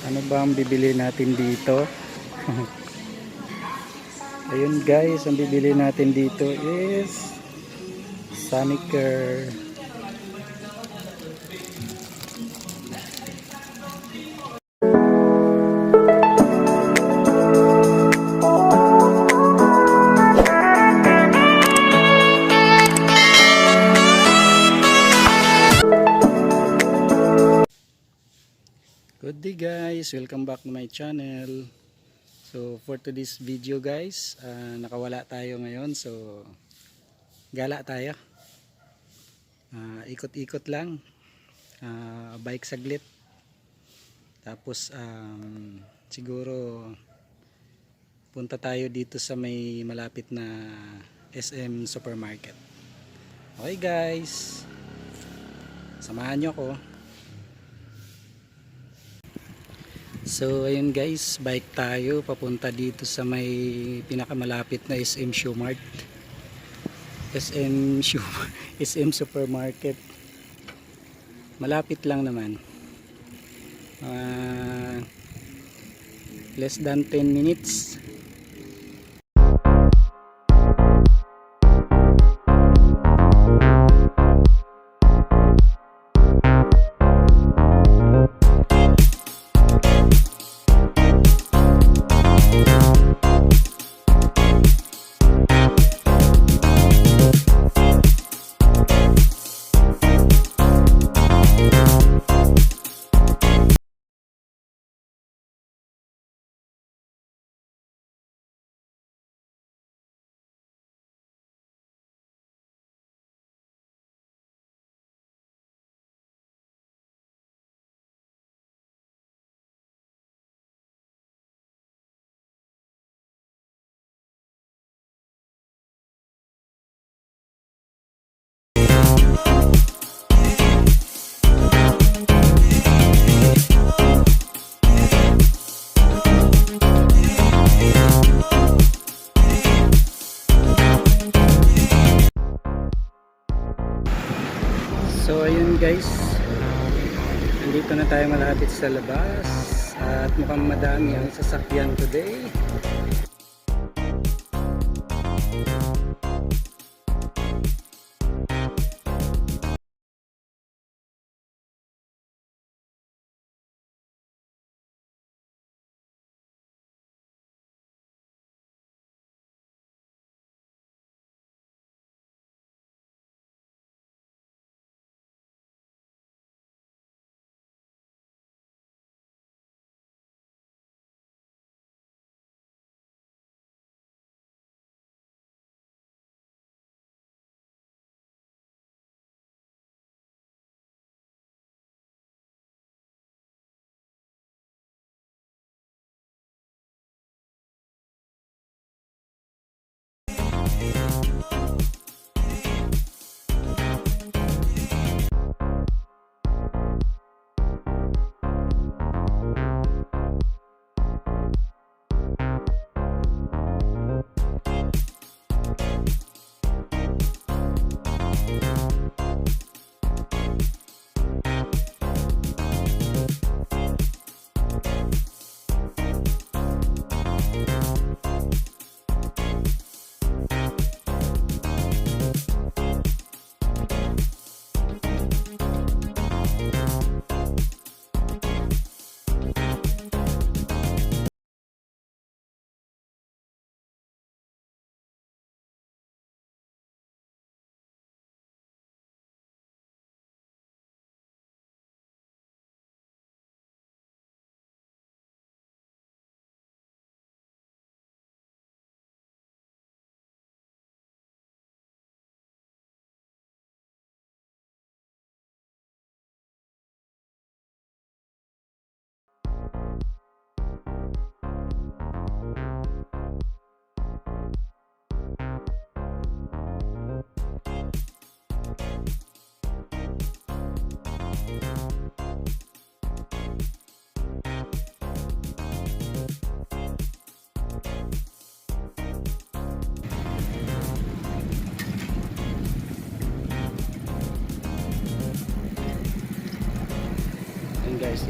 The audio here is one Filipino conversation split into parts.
Ano ba ang bibili natin dito? Ayun guys, ang bibili natin dito is Sonicer. Good day guys, welcome back to my channel. So for today's video guys, nakawala tayo ngayon, so gala tayo. Ikot-ikot lang, bike saglit. Tapos siguro punta tayo dito sa may malapit na SM Supermarket. Okay guys, samahan nyo ko. So ayun guys, bike tayo papunta dito sa may pinakamalapit na SM Shumart. SM Supermarket. Malapit lang naman. Less than 10 minutes. So ayun guys, nandito na tayo malapit sa labas at mukhang madami ang sasakyan today.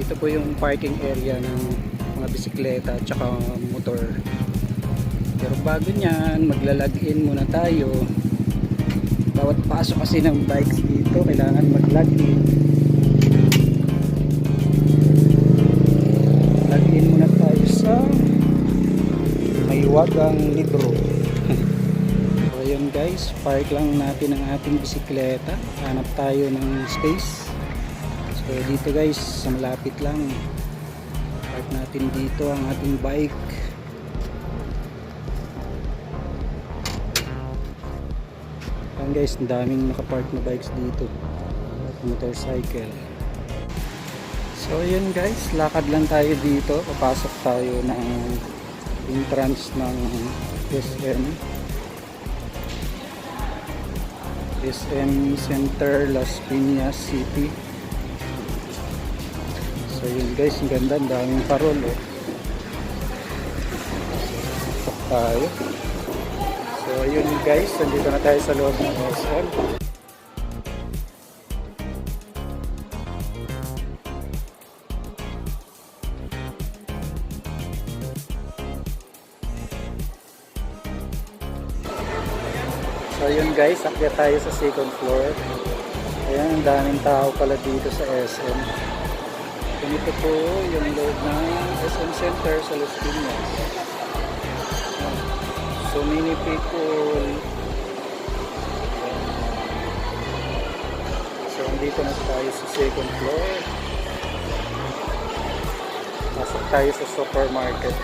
ito po yung parking area ng mga bisikleta at saka motor. Pero bago nyan, magla-log-in muna tayo. Bawat pasok kasi ng bikes dito, kailangan mag-log-in. Log-in muna tayo sa Maywagang Libro. So yun guys, park lang natin ang ating bisikleta. Hanap tayo ng space. So dito guys, sa malapit lang. Park natin dito ang ating bike. Ayan guys, ang daming nakapark na bikes dito. Motorcycle. So yun guys, lakad lang tayo dito. Papasok tayo ng entrance ng SM Center Las Piñas City. So yun guys, ang ganda, ang daming parol eh. Pasok tayo. So yun guys, nandito na tayo sa loob ng SM. So yun guys, akyat tayo sa second floor. Ayan, ang daming tao pala dito sa SM. Ganito po yung loob ng SM Center sa Las Piñas. So many people. So andito na tayo sa second floor. Pasok tayo sa supermarket.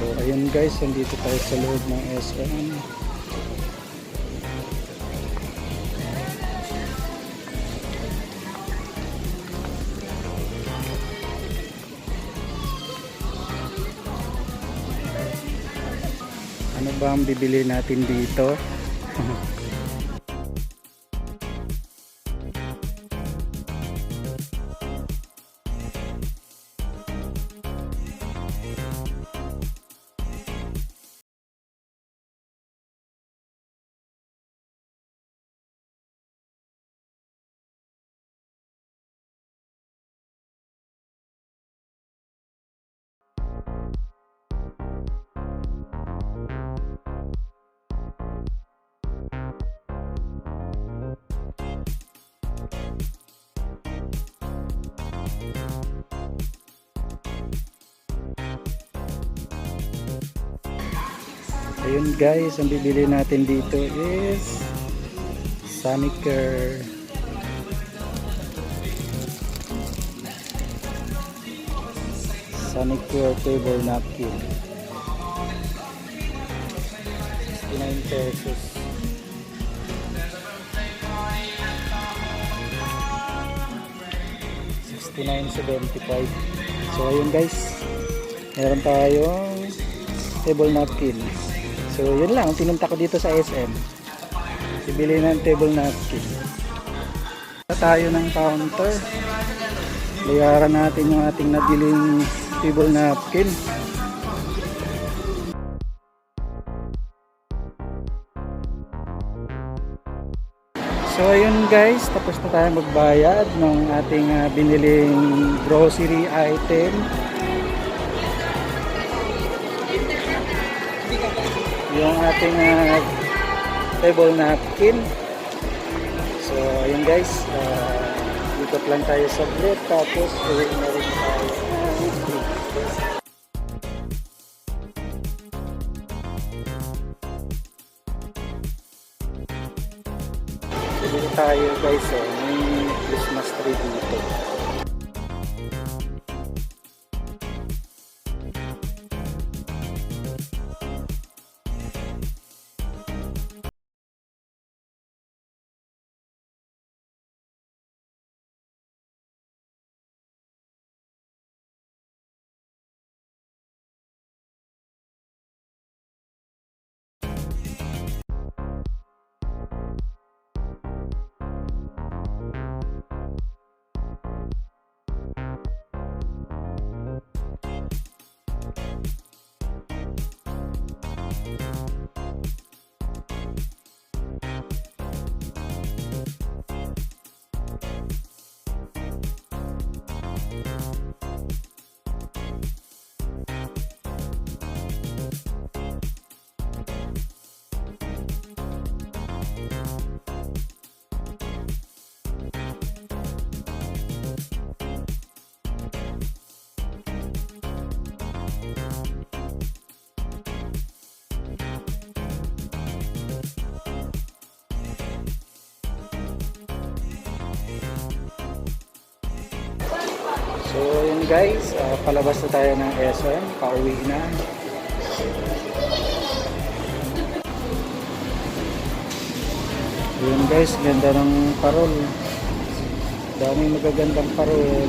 So ayun guys, andito tayo sa loob ng SM. Ano ba ang bibili natin dito? Ayun guys, ang bibili natin dito is Sonicare. Sonicare table napkin. 69 pesos. $69.75. So ayun guys, meron tayong table napkin. So yun lang, pinunta ko dito sa SM. Bibili ng table napkin. Tayo ng counter. Bayaran natin yung ating nabiling table napkin. So ayun guys, tapos na tayo magbayad ng ating biniling grocery item. Yung ating table napkin. So ayun guys, ikot lang tayo sa saglit, tapos uwi na rin tayo. So dito tayo guys, may Christmas tree dito. So yun guys, palabas na tayo ng SM, pauwi na. Yun guys, ganda ng parol. Daming magagandang parol.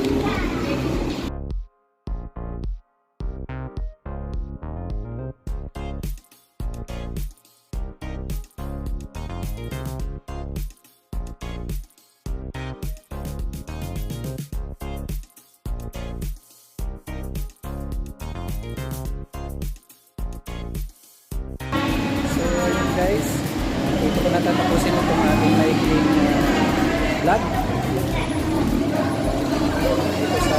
Guys, dito ko natatapusin itong ating maikling vlog dito sa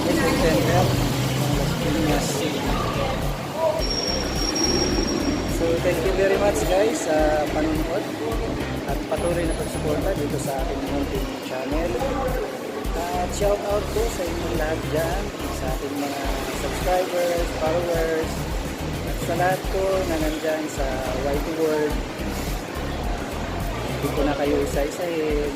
Quezon Center ng Las Piñas. So thank you very much guys sa panunood at patuloy na pagsuporta dito sa ating munting channel. At shout out po sa inyong lahat dyan, sa ating mga subscribers, followers, sa lahat po na nandyan sa YT World. Hindi ko na kayo isa-isahin.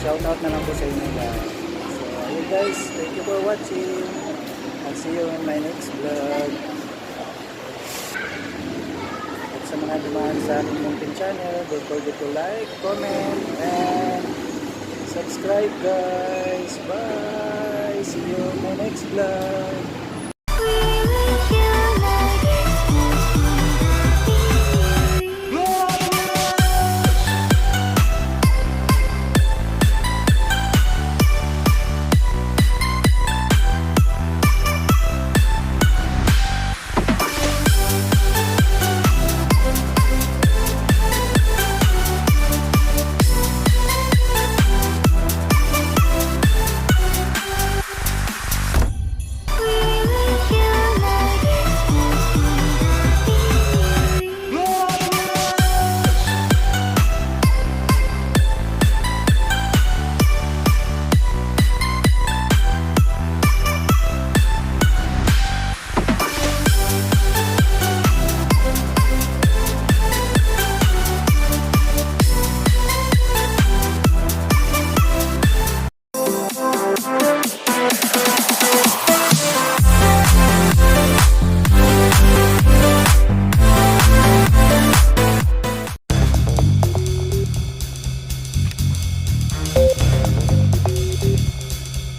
Shout out na lang po sa inyo lahat. So ayun guys, thank you for watching and see you in my next vlog. At sa mga dumaan sa aking munting channel, don't forget to like, comment, and subscribe guys. Bye! See you in my next vlog.